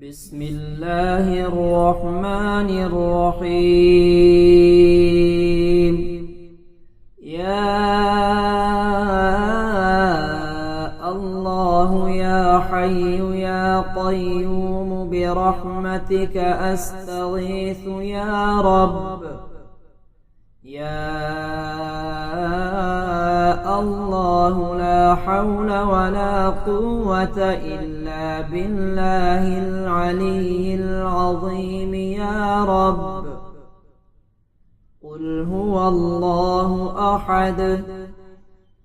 بسم الله الرحمن الرحيم. يا الله يا حي يا قيوم برحمتك أستغيث يا رب. يا الله لا حول ولا قوة إلا بالله العلي العظيم يا رب. قل هو الله أحد.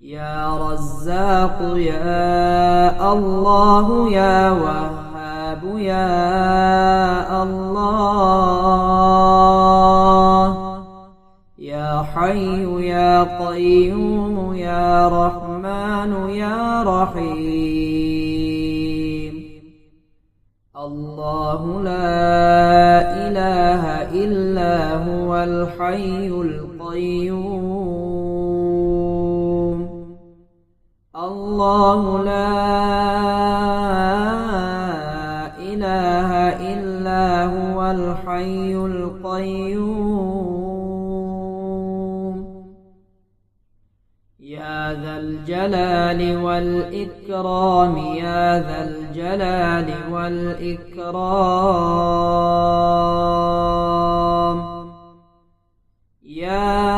يا رزاق يا الله يا وهاب يا الله. يا حي يا قيوم يا رحمن يا رحيم. الله لا إله إلا هو الحي القيوم. الله لا إله إلا هو الحي القيوم. يا ذا الجلال والإكرام يا ذا الجلال والإكرام. يا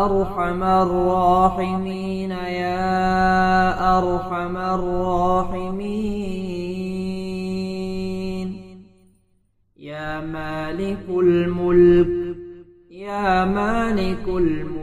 أرحم الراحمين يا أرحم الراحمين. يا مالك الملك يا مالك الملك